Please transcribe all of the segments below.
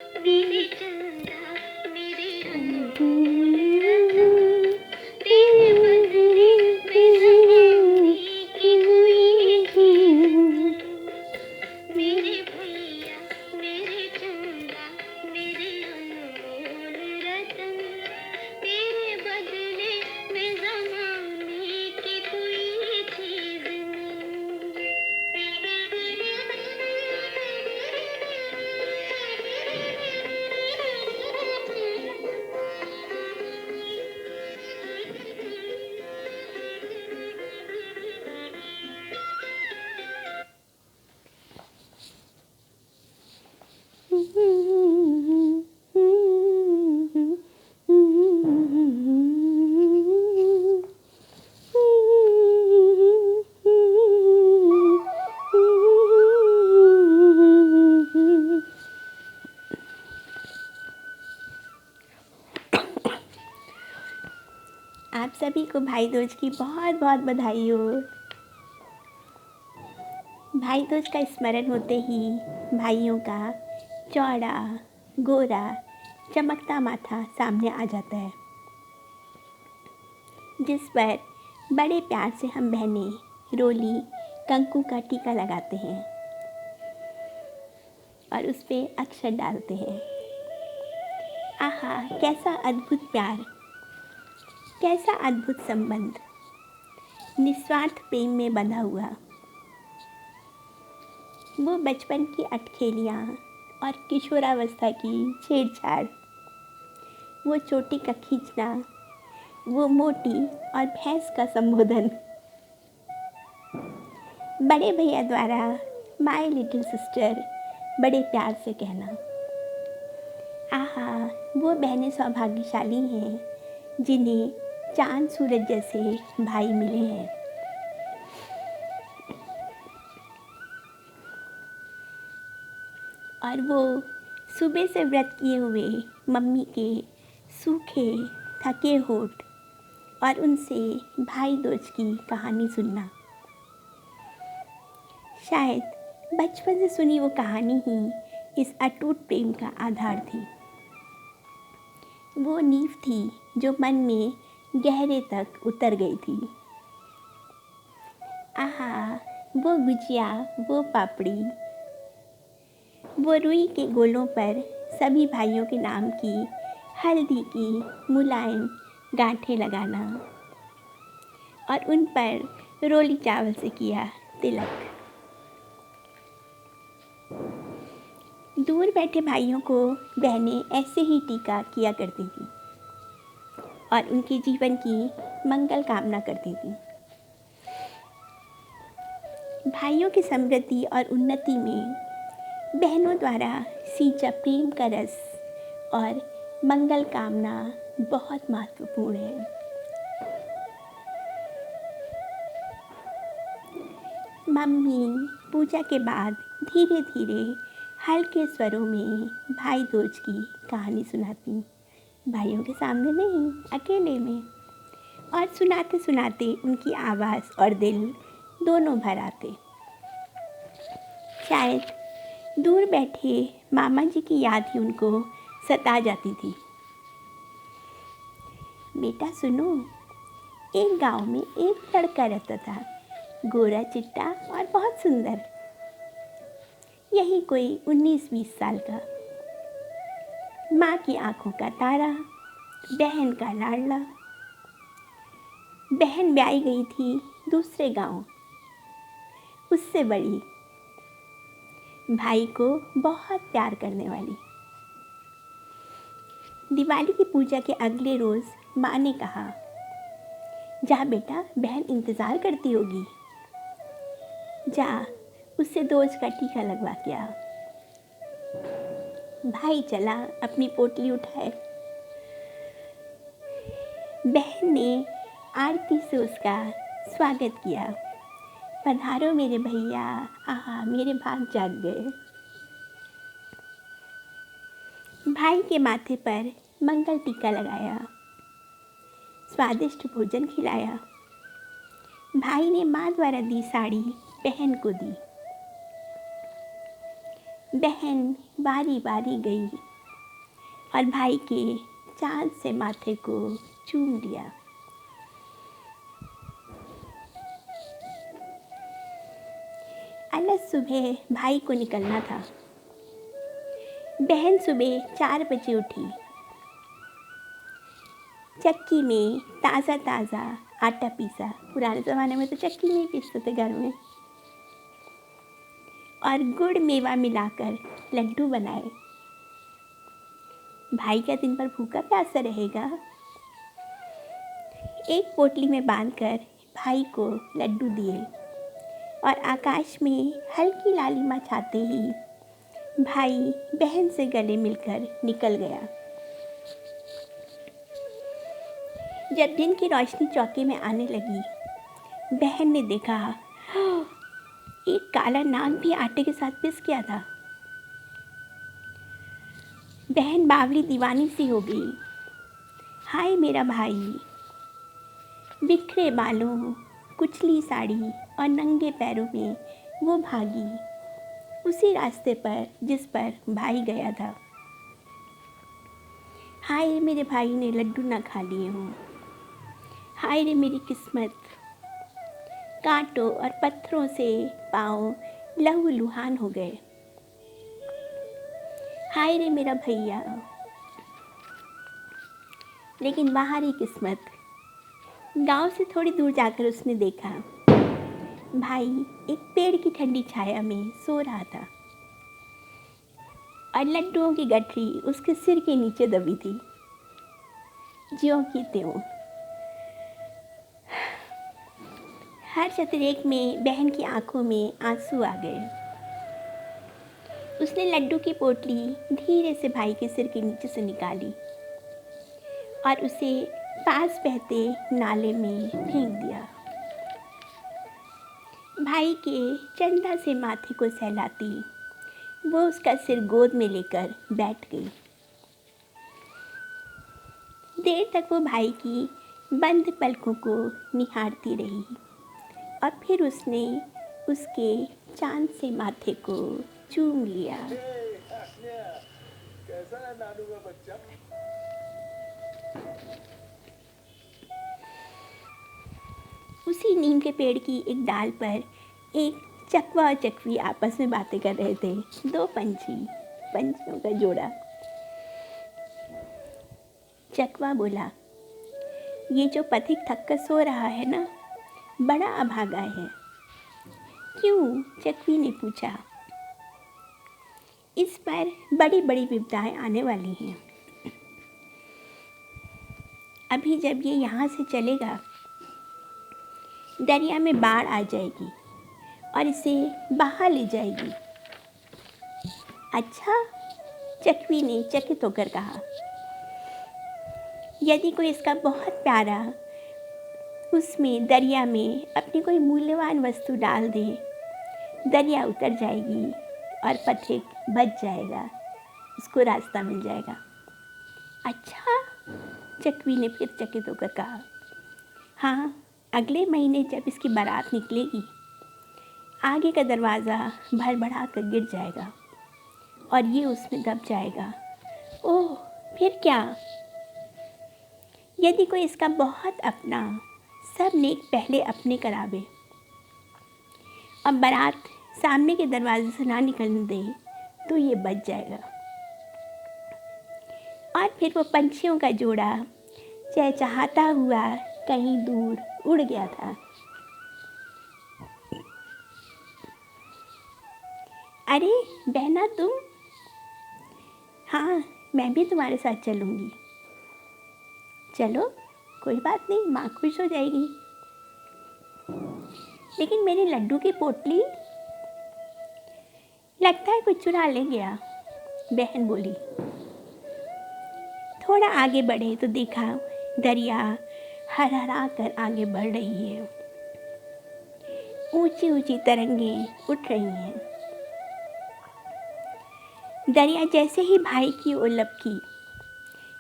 मेरे चंदा मेरे अनमोल रतन, तेरे बदले में ज़माने की हुई चीज़। मेरे भैया मेरे चंदा मेरे अनमोल रतन, तेरे बदले में ज़माने की कोई चीज़ नहीं। आप सभी को भाई दूज की बहुत बहुत बधाई हो। भाई दूज का स्मरण होते ही भाइयों का चौड़ा गोरा चमकता माथा सामने आ जाता है, जिस पर बड़े प्यार से हम बहनें रोली कंकु का टीका लगाते हैं और उस पर अक्षर डालते हैं। आहा, कैसा अद्भुत प्यार, कैसा अद्भुत संबंध, निस्वार्थ प्रेम में बंधा हुआ। वो बचपन की अटखेलियाँ और किशोरावस्था की छेड़छाड़, वो चोटी का खींचना, वो मोटी और भैंस का संबोधन, बड़े भैया द्वारा माय लिटिल सिस्टर बड़े प्यार से कहना। आहा, वो बहनें सौभाग्यशाली हैं जिन्हें चांद सूरज जैसे भाई मिले हैं। और वो सुबह से व्रत किए हुए मम्मी के सूखे थके होठ और उनसे भाई दूज की कहानी सुनना। शायद बचपन से सुनी वो कहानी ही इस अटूट प्रेम का आधार थी। वो नींव थी जो मन में गहरे तक उतर गई थी। आहा, वो गुजिया, वो पापड़ी, वो रुई के गोलों पर सभी भाइयों के नाम की हल्दी की मुलायम गांठें लगाना और उन पर रोली चावल से किया तिलक। दूर बैठे भाइयों को बहनें ऐसे ही टीका किया करती थी और उनके जीवन की मंगल कामना करती थी। भाइयों की समृद्धि और उन्नति में बहनों द्वारा सींचा प्रेम का रस और मंगल कामना बहुत महत्वपूर्ण है। मम्मी पूजा के बाद धीरे धीरे हल्के स्वरों में भाई दूज की कहानी सुनाती, भाइयों के सामने नहीं, अकेले में। और सुनाते सुनाते उनकी आवाज़ और दिल दोनों भर आते। शायद दूर बैठे मामा जी की याद ही उनको सता जाती थी। बेटा सुनो, एक गांव में एक लड़का रहता था, गोरा चिट्टा और बहुत सुंदर। यही कोई 19-20 साल का। माँ की आंखों का तारा, बहन का लाडला। बहन ब्याही गई थी दूसरे गांव, उससे बड़ी, भाई को बहुत प्यार करने वाली। दिवाली की पूजा के अगले रोज़ माँ ने कहा, जा बेटा, बहन इंतज़ार करती होगी, जा उससे दोज का टीका लगवा के आ। भाई चला अपनी पोटली उठाए। बहन ने आरती से उसका स्वागत किया। पधारो मेरे भैया, आहा मेरे भाग जाग गए। भाई के माथे पर मंगल टीका लगाया, स्वादिष्ट भोजन खिलाया। भाई ने माँ द्वारा दी साड़ी बहन को दी। बहन बारी बारी गई और भाई के चाँद से माथे को चूम लिया। अलग सुबह भाई को निकलना था। बहन सुबह 4 बजे उठी। चक्की में ताज़ा ताज़ा आटा पीसा। पुराने ज़माने में तो चक्की में ही पीसते थे घर में। और गुड़ मेवा मिलाकर लड्डू बनाए। भाई का दिन भर भूखा प्यासा रहेगा। एक पोटली में बांधकर भाई को लड्डू दिए और आकाश में हल्की लालिमा छाते ही भाई बहन से गले मिलकर निकल गया। जब दिन की रोशनी चौके में आने लगी, बहन ने देखा एक काला नाग भी आटे के साथ पिस गया था। बहन बावली दीवानी सी हो गई। हाय मेरा भाई। बिखरे बालों, कुचली साड़ी और नंगे पैरों में वो भागी उसी रास्ते पर जिस पर भाई गया था। हाय रे मेरे भाई ने लड्डू ना खा लिए हों। हाय रे मेरी किस्मत। कांटों और पत्थरों से पाँव लहूलुहान हो गए। हाय रे मेरा भैया। लेकिन बाहरी किस्मत। गांव से थोड़ी दूर जाकर उसने देखा भाई एक पेड़ की ठंडी छाया में सो रहा था और लड्डुओं की गठरी उसके सिर के नीचे दबी थी, ज्यों की त्यों। हर चतुरेक में बहन की आंखों में आंसू आ गए। उसने लड्डू की पोटली धीरे से भाई के सिर के नीचे से निकाली और उसे पास बहते नाले में फेंक दिया। भाई के चंदा से माथे को सहलाती वो उसका सिर गोद में लेकर बैठ गई। देर तक वो भाई की बंद पलकों को निहारती रही और फिर उसने उसके चांद से माथे को चूम लिया। कैसा है नानू का बच्चा? उसी नीम के पेड़ की एक डाल पर एक चकवा और चकवी आपस में बातें कर रहे थे। दो पंछियों का जोड़ा। चकवा बोला, ये जो पथिक थक कर सो रहा है ना, बड़ा अभागा है। क्यों? चकवी ने पूछा। इस पर बड़ी बड़ी विपदाएं आने वाली हैं। अभी जब ये यहाँ से चलेगा, दरिया में बाढ़ आ जाएगी और इसे बहा ले जाएगी। अच्छा? चकवी ने चकित होकर कहा। यदि कोई इसका बहुत प्यारा उसमें दरिया में अपनी कोई मूल्यवान वस्तु डाल दे, दरिया उतर जाएगी और पथिक बच जाएगा, उसको रास्ता मिल जाएगा। अच्छा? चकवी ने फिर चकित होकर कहा। हाँ, अगले महीने जब इसकी बारात निकलेगी, आगे का दरवाज़ा भड़बड़ा कर गिर जाएगा और ये उसमें दब जाएगा। ओह, फिर क्या? यदि कोई इसका बहुत अपना सब नेक पहले अपने करावे और बारात सामने के दरवाजे से ना निकलने दे, तो ये बच जाएगा। और फिर वो पंछियों का जोड़ा चहचहाता हुआ कहीं दूर उड़ गया था। अरे बहना तुम? हाँ, मैं भी तुम्हारे साथ चलूँगी। चलो, कोई बात नहीं, माँ खुश हो जाएगी। लेकिन मेरी लड्डू की पोटली? लगता है कुछ चुरा ले गया, बहन बोली। थोड़ा आगे बढ़े तो देखा दरिया हरहरा कर आगे बढ़ रही है। ऊंची ऊंची तरंगें उठ रही हैं। दरिया जैसे ही भाई की ओर लपकी,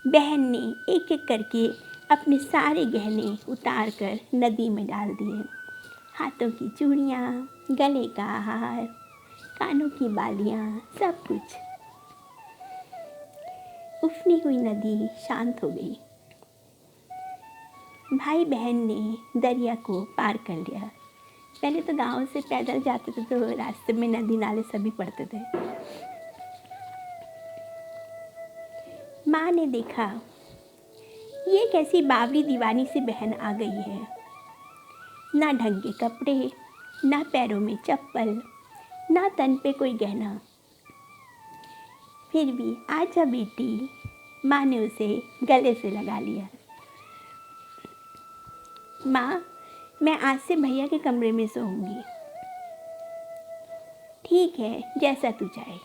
बहन ने एक एक करके अपने सारे गहने उतार कर नदी में डाल दिए। हाथों की चूड़ियाँ, गले का हार, कानों की बालियाँ, सब कुछ। उफनी हुई नदी शांत हो गई। भाई बहन ने दरिया को पार कर लिया। पहले तो गांव से पैदल जाते थे तो रास्ते में नदी नाले सभी पड़ते थे। माँ ने देखा ये कैसी बावली दीवानी सी बहन आ गई है, ना ढंग के कपड़े, ना पैरों में चप्पल, ना तन पे कोई गहना। फिर भी आजा बेटी, माँ ने उसे गले से लगा लिया। माँ, मैं आज से भैया के कमरे में सोऊंगी। ठीक है, जैसा तू चाहे।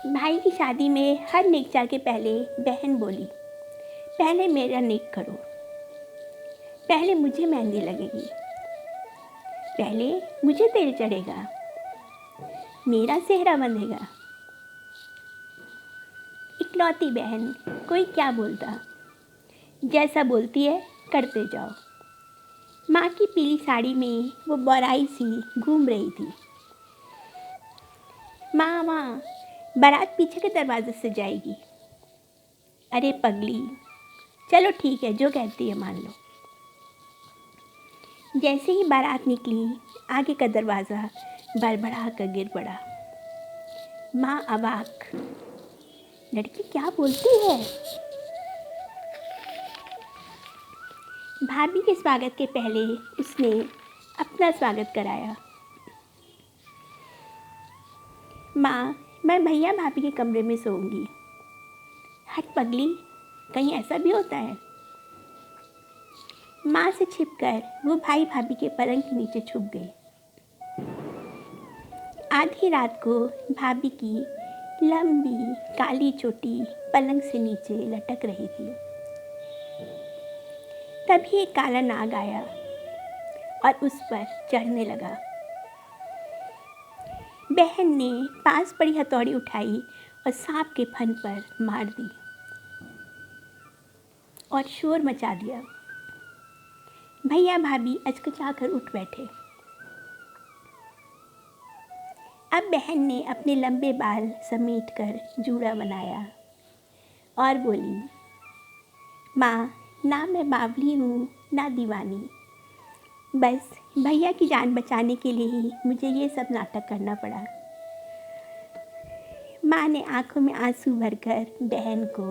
भाई की शादी में हर नेकचार के पहले बहन बोली, पहले मेरा नेक करो, पहले मुझे मेहंदी लगेगी, पहले मुझे तेल चढ़ेगा, मेरा सेहरा बंधेगा। इकलौती बहन, कोई क्या बोलता, जैसा बोलती है करते जाओ। माँ की पीली साड़ी में वो बौराई सी घूम रही थी। माँ माँ, बारात पीछे के दरवाजे से जाएगी। अरे पगली, चलो ठीक है, जो कहती है मान लो। जैसे ही बारात निकली, आगे का दरवाज़ा बड़बड़ा कर गिर पड़ा। माँ अवाक, लड़की क्या बोलती है? भाभी के स्वागत के पहले उसने अपना स्वागत कराया। माँ, मैं भैया भाभी के कमरे में सोऊंगी। हट पगली, कहीं ऐसा भी होता है? माँ से छिपकर वो भाई भाभी के पलंग के नीचे छुप गई। आधी रात को भाभी की लंबी काली चोटी पलंग से नीचे लटक रही थी। तभी एक काला नाग आया और उस पर चढ़ने लगा। बहन ने पास पड़ी हथौड़ी उठाई और सांप के फन पर मार दी और शोर मचा दिया। भैया भाभी अचकचाकर उठ बैठे। अब बहन ने अपने लंबे बाल समेटकर जूड़ा बनाया और बोली, माँ, ना मैं बावली हूँ ना दीवानी, बस भैया की जान बचाने के लिए ही मुझे ये सब नाटक करना पड़ा। माँ ने आंखों में आंसू भरकर बहन को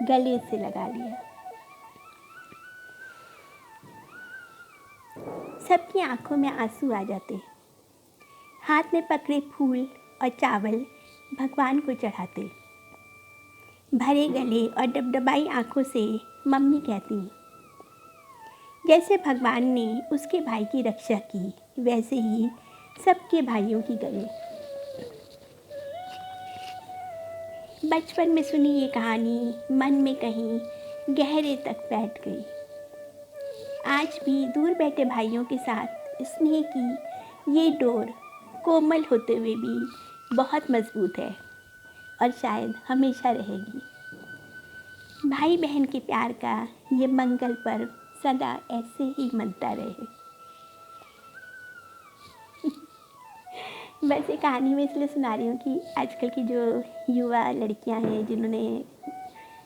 गले से लगा लिया। सबकी आंखों में आंसू आ जाते। हाथ में पकड़े फूल और चावल भगवान को चढ़ाते। भरे गले और डबडबाई आंखों से मम्मी कहती, जैसे भगवान ने उसके भाई की रक्षा की, वैसे ही सबके भाइयों की करे। बचपन में सुनी ये कहानी मन में कहीं गहरे तक बैठ गई। आज भी दूर बैठे भाइयों के साथ स्नेह की ये डोर कोमल होते हुए भी बहुत मजबूत है और शायद हमेशा रहेगी। भाई बहन के प्यार का ये मंगल पर्व सदा ऐसे ही मनता रहे। बस ये कहानी में इसलिए सुना रही हूँ कि आजकल की जो युवा लड़कियां हैं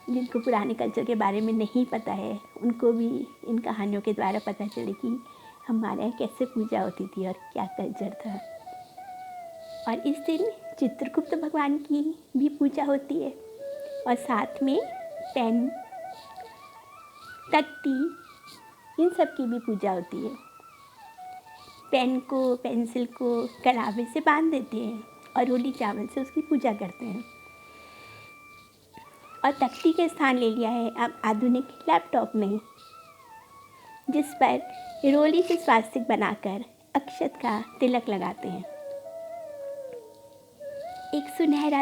जिनको पुराने कल्चर के बारे में नहीं पता है, उनको भी इन कहानियों के द्वारा पता चले कि हमारे यहाँ कैसे पूजा होती थी और क्या कल्चर था। और इस दिन चित्रगुप्त भगवान की भी पूजा होती है और साथ में पेन, तख्ती, इन सब की भी पूजा होती है। पेन को, पेंसिल को कलावे से बांध देते हैं और रोली चावल से उसकी पूजा करते हैं। और तख्ती के स्थान ले लिया है अब आधुनिक लैपटॉप ने, जिस पर रोली से स्वास्तिक बनाकर अक्षत का तिलक लगाते हैं। एक सुनहरा